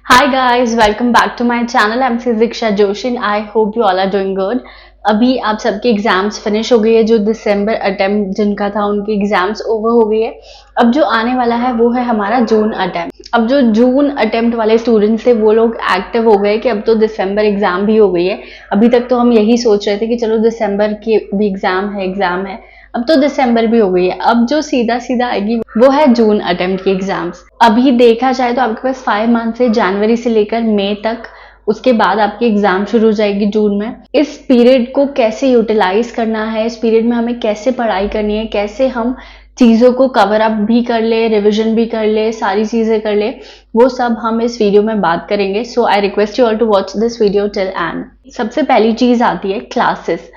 Hi guys, welcome back to my channel. I'm Diksha Joshi and I hope you all are doing good. अभी आप सबके exams finish हो गई है। जो दिसंबर अटेम्प्ट जिनका था उनकी एग्जाम्स ओवर हो गई है। अब जो आने वाला है वो है हमारा जून अटेम्प्ट। अब जो जून अटेम्प्ट वाले स्टूडेंट्स थे वो लोग एक्टिव हो गए कि अब तो दिसंबर एग्जाम भी हो गई है। अभी तक तो हम यही सोच रहे थे कि चलो दिसंबर की भी एग्जाम है। अब तो दिसंबर भी हो गई है। अब जो सीधा सीधा आएगी वो है जून अटेम्प्ट की एग्जाम्स। अभी देखा जाए तो आपके पास 5 मंथ है, जनवरी से लेकर मई तक। उसके बाद आपकी एग्जाम शुरू हो जाएगी जून में। इस पीरियड को कैसे यूटिलाइज करना है, इस पीरियड में हमें कैसे पढ़ाई करनी है, कैसे हम चीजों को कवर अप भी कर ले, रिविजन भी कर ले, सारी चीजें कर ले, वो सब हम इस वीडियो में बात करेंगे। So I request you all to watch this video till end. सबसे पहली चीज आती है क्लासेस।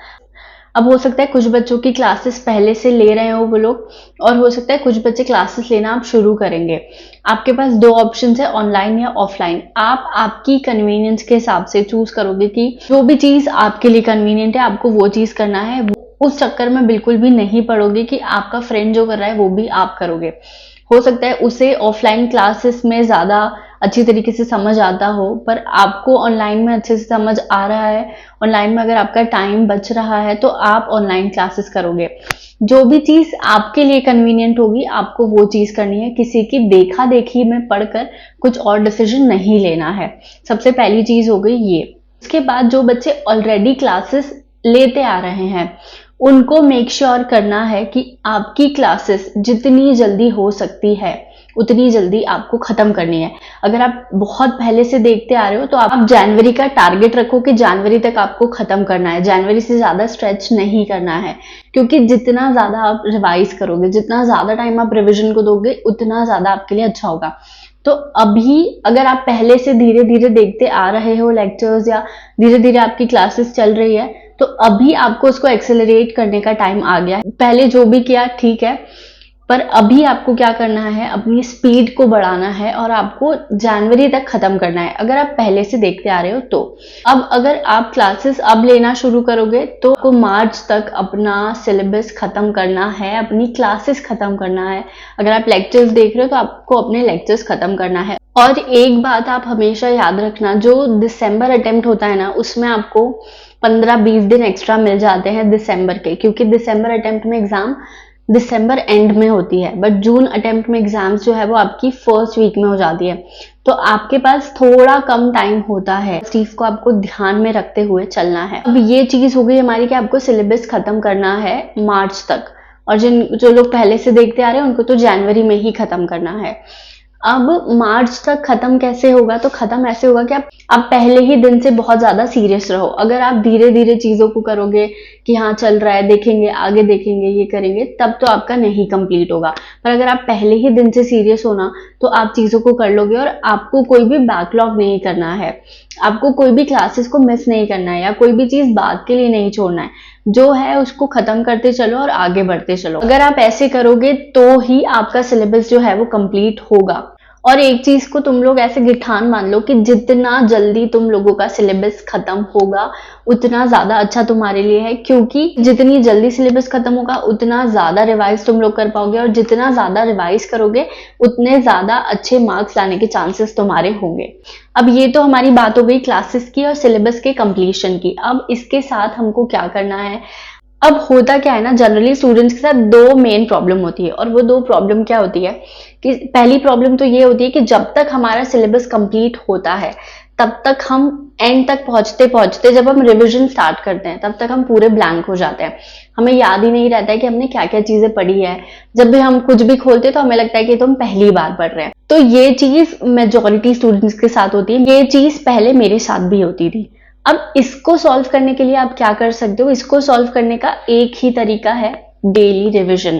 अब हो सकता है कुछ बच्चों की क्लासेस पहले से ले रहे हो वो लोग, और हो सकता है कुछ बच्चे क्लासेस लेना आप शुरू करेंगे। आपके पास दो ऑप्शंस है, ऑनलाइन या ऑफलाइन। आप आपकी कन्वीनियंस के हिसाब से चूज करोगे कि जो भी चीज आपके लिए कन्वीनियंट है आपको वो चीज करना है। उस चक्कर में बिल्कुल भी नहीं पड़ोगे कि आपका फ्रेंड जो कर रहा है वो भी आप करोगे। हो सकता है उसे ऑफलाइन क्लासेस में ज्यादा अच्छी तरीके से समझ आता हो, पर आपको ऑनलाइन में अच्छे से समझ आ रहा है। ऑनलाइन में अगर आपका टाइम बच रहा है तो आप ऑनलाइन क्लासेस करोगे। जो भी चीज आपके लिए कन्वीनियंट होगी आपको वो चीज करनी है। किसी की देखा देखी में पढ़कर कुछ और डिसीजन नहीं लेना है। सबसे पहली चीज हो गई ये। उसके बाद जो बच्चे ऑलरेडी क्लासेस लेते आ रहे हैं उनको मेक श्योर करना है कि आपकी क्लासेस जितनी जल्दी हो सकती है उतनी जल्दी आपको खत्म करनी है। अगर आप बहुत पहले से देखते आ रहे हो तो आप जनवरी का टारगेट रखो कि जनवरी तक आपको खत्म करना है। जनवरी से ज्यादा स्ट्रेच नहीं करना है, क्योंकि जितना ज्यादा आप रिवाइज करोगे, जितना ज्यादा टाइम आप रिविजन को दोगे, उतना ज्यादा आपके लिए अच्छा होगा। तो अभी अगर आप पहले से धीरे धीरे देखते आ रहे हो लेक्चर्स, या धीरे धीरे आपकी क्लासेस चल रही है, तो अभी आपको उसको एक्सेलरेट करने का टाइम आ गया है। पहले जो भी किया ठीक है, पर अभी आपको क्या करना है, अपनी स्पीड को बढ़ाना है और आपको जनवरी तक खत्म करना है अगर आप पहले से देखते आ रहे हो तो। अब अगर आप क्लासेस अब लेना शुरू करोगे तो आपको मार्च तक अपना सिलेबस खत्म करना है, अपनी क्लासेस खत्म करना है। अगर आप लेक्चर्स देख रहे हो तो आपको अपने लेक्चर्स खत्म करना है। और एक बात आप हमेशा याद रखना, जो दिसंबर अटेम्प्ट होता है ना उसमें आपको 15-20 दिन एक्स्ट्रा मिल जाते हैं दिसंबर के, क्योंकि दिसंबर अटेम्प्ट में एग्जाम दिसंबर एंड में होती है, बट जून अटेम्प्ट में एग्जाम्स जो है वो आपकी फर्स्ट वीक में हो जाती है। तो आपके पास थोड़ा कम टाइम होता है, इस चीज को आपको ध्यान में रखते हुए चलना है। अब ये चीज हो गई हमारी कि आपको सिलेबस खत्म करना है मार्च तक, और जो लोग पहले से देखते आ रहे हैं उनको तो जनवरी में ही खत्म करना है। अब मार्च तक खत्म कैसे होगा, तो खत्म ऐसे होगा कि आप पहले ही दिन से बहुत ज्यादा सीरियस रहो। अगर आप धीरे धीरे चीजों को करोगे कि हाँ चल रहा है, देखेंगे आगे, देखेंगे ये करेंगे, तब तो आपका नहीं कंप्लीट होगा। पर अगर आप पहले ही दिन से सीरियस हो ना तो आप चीजों को कर लोगे, और आपको कोई भी बैकलॉग नहीं करना है, आपको कोई भी क्लासेस को मिस नहीं करना है, या कोई भी चीज बाद के लिए नहीं छोड़ना है। जो है उसको खत्म करते चलो और आगे बढ़ते चलो। अगर आप ऐसे करोगे तो ही आपका सिलेबस जो है वो कंप्लीट होगा। और एक चीज को तुम लोग ऐसे गिठान मान लो कि जितना जल्दी तुम लोगों का सिलेबस खत्म होगा उतना ज्यादा अच्छा तुम्हारे लिए है, क्योंकि जितनी जल्दी सिलेबस खत्म होगा उतना ज्यादा रिवाइज तुम लोग कर पाओगे, और जितना ज्यादा रिवाइज करोगे उतने ज्यादा अच्छे मार्क्स लाने के चांसेस तुम्हारे होंगे। अब ये तो हमारी बात हो गई क्लासेस की और सिलेबस के कंप्लीशन की। अब इसके साथ हमको क्या करना है, अब होता क्या है ना, जनरली स्टूडेंट्स के साथ दो मेन प्रॉब्लम होती है, और वो दो प्रॉब्लम क्या होती है कि पहली प्रॉब्लम तो ये होती है कि जब तक हमारा सिलेबस कंप्लीट होता है तब तक हम एंड तक पहुंचते पहुंचते, जब हम रिवीजन स्टार्ट करते हैं तब तक हम पूरे ब्लैंक हो जाते हैं। हमें याद ही नहीं रहता है कि हमने क्या क्या चीजें पढ़ी है। जब भी हम कुछ भी खोलते हैं तो हमें लगता है कि तो हम पहली बार पढ़ रहे हैं। तो ये चीज मेजोरिटी स्टूडेंट्स के साथ होती है। ये चीज पहले मेरे साथ भी होती थी। अब इसको सॉल्व करने के लिए आप क्या कर सकते हो, इसको सॉल्व करने का एक ही तरीका है, डेली रिवीजन।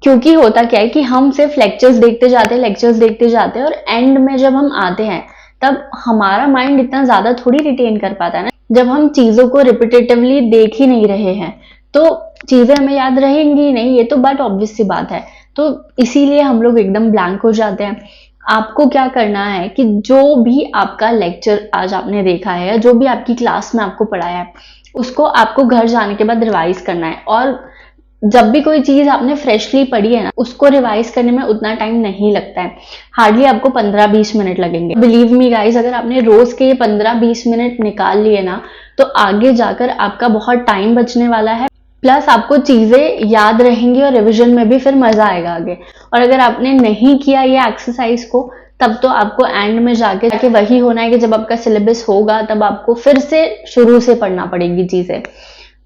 क्योंकि होता क्या है कि हम सिर्फ लेक्चर्स देखते जाते हैं, लेक्चर्स देखते जाते हैं, और एंड में जब हम आते हैं तब हमारा माइंड इतना ज्यादा थोड़ी रिटेन कर पाता है ना। जब हम चीजों को रिपीटेटिवली देख ही नहीं रहे हैं तो चीजें हमें याद रहेंगी नहीं, ये तो बात ऑब्वियस सी बात है। तो इसीलिए हम लोग एकदम ब्लैंक हो जाते हैं। आपको क्या करना है कि जो भी आपका लेक्चर आज आपने देखा है, या जो भी आपकी क्लास में आपको पढ़ाया है, उसको आपको घर जाने के बाद रिवाइज करना है। और जब भी कोई चीज आपने फ्रेशली पढ़ी है ना, उसको रिवाइज करने में उतना टाइम नहीं लगता है, हार्डली आपको 15-20 मिनट लगेंगे। बिलीव मी गाइज, अगर आपने रोज के 15-20 मिनट निकाल लिए ना, तो आगे जाकर आपका बहुत टाइम बचने वाला है, प्लस आपको चीजें याद रहेंगी और रिविजन में भी फिर मजा आएगा आगे। और अगर आपने नहीं किया ये एक्सरसाइज को, तब तो आपको एंड में जाके वही होना है कि जब आपका सिलेबस होगा तब आपको फिर से शुरू से पढ़ना पड़ेगी चीजें,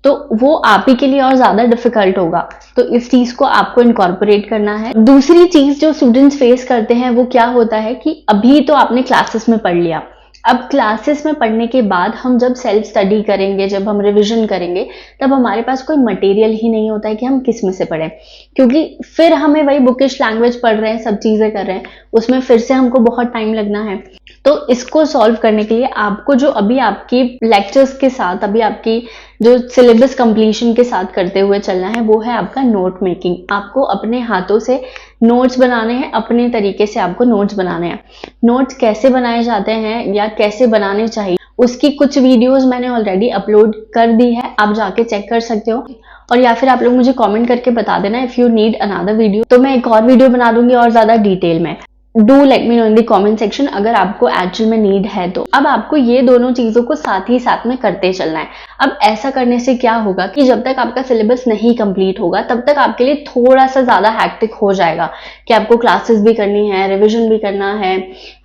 तो वो आप ही के लिए और ज्यादा डिफिकल्ट होगा। तो इस चीज को आपको इनकॉर्पोरेट करना है। दूसरी चीज जो स्टूडेंट्स फेस करते हैं वो क्या होता है कि अभी तो आपने क्लासेस में पढ़ लिया, अब क्लासेस में पढ़ने के बाद हम जब सेल्फ स्टडी करेंगे, जब हम रिवीजन करेंगे, तब हमारे पास कोई मटेरियल ही नहीं होता है कि हम किस में से पढ़ें, क्योंकि फिर हमें वही बुकिश लैंग्वेज पढ़ रहे हैं, सब चीजें कर रहे हैं, उसमें फिर से हमको बहुत टाइम लगना है। तो इसको सॉल्व करने के लिए आपको जो अभी आपकी लेक्चर्स के साथ, अभी आपकी जो सिलेबस कंप्लीशन के साथ करते हुए चलना है, वो है आपका नोट मेकिंग। आपको अपने हाथों से नोट्स बनाने हैं, अपने तरीके से आपको नोट्स बनाने हैं। नोट्स कैसे बनाए जाते हैं या कैसे बनाने चाहिए, उसकी कुछ वीडियोस मैंने ऑलरेडी अपलोड कर दी है, आप जाके चेक कर सकते हो। और या फिर आप लोग मुझे कमेंट करके बता देना if you need another video, तो मैं एक और वीडियो बना दूंगी और ज्यादा डिटेल में। Do let me know in the comment section अगर आपको एक्चुअल में नीड है तो। अब आपको ये दोनों चीजों को साथ ही साथ में करते चलना है। अब ऐसा करने से क्या होगा कि जब तक आपका सिलेबस नहीं कंप्लीट होगा, तब तक आपके लिए थोड़ा सा ज्यादा हैक्टिक हो जाएगा कि आपको क्लासेस भी करनी है, रिविजन भी करना है,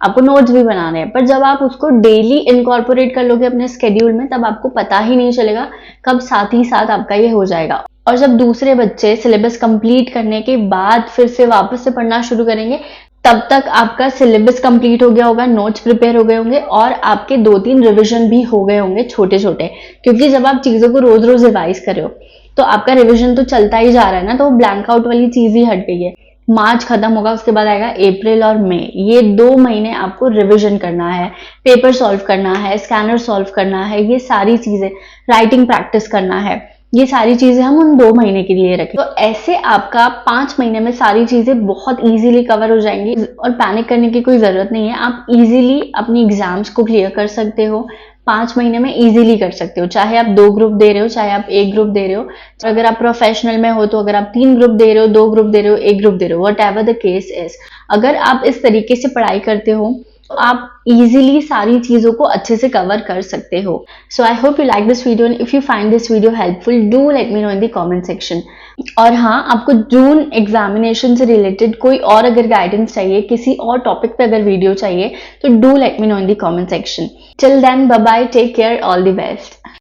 आपको नोट्स भी बनाने हैं। पर जब आप उसको डेली इनकॉर्पोरेट कर लोगे अपने स्केड्यूल में, तब आपको पता ही नहीं चलेगा कब साथ ही साथ आपका ये हो जाएगा। और जब दूसरे बच्चे सिलेबस कंप्लीट करने के बाद फिर से वापस से पढ़ना शुरू करेंगे, तब तक आपका सिलेबस कंप्लीट हो गया होगा, नोट्स प्रिपेयर हो गए होंगे और आपके 2-3 रिवीजन भी हो गए होंगे छोटे छोटे। क्योंकि जब आप चीजों को रोज रोज रिवाइज कर रहे हो, तो आपका रिवीजन तो चलता ही जा रहा है ना, तो ब्लैंक आउट वाली चीज ही हट गई है। मार्च खत्म होगा, उसके बाद आएगा अप्रैल और मई, ये 2 महीने आपको रिवीजन करना है, पेपर सॉल्व करना है, स्कैनर सॉल्व करना है, ये सारी चीजें, राइटिंग प्रैक्टिस करना है, ये सारी चीजें हम उन 2 महीने के लिए रखें। तो ऐसे आपका 5 महीने में सारी चीजें बहुत इजीली कवर हो जाएंगी और पैनिक करने की कोई जरूरत नहीं है। आप इजीली अपनी एग्जाम्स को क्लियर कर सकते हो, 5 महीने में इजीली कर सकते हो। चाहे आप 2 ग्रुप दे रहे हो, चाहे आप 1 ग्रुप दे रहे हो, अगर आप प्रोफेशनल में हो तो अगर आप 3 ग्रुप दे रहे हो, 2 ग्रुप दे रहे हो, 1 ग्रुप दे रहे हो, what ever the case is, अगर आप इस तरीके से पढ़ाई करते हो तो आप इजीली सारी चीजों को अच्छे से कवर कर सकते हो। So I hope you like this video and if you find this video helpful, do let me know in the comment section. और हाँ, आपको जून एग्जामिनेशन से रिलेटेड कोई और अगर गाइडेंस चाहिए, किसी और टॉपिक पे अगर वीडियो चाहिए, तो do let me know in the comment section. Till then, bye bye, take care, all the best.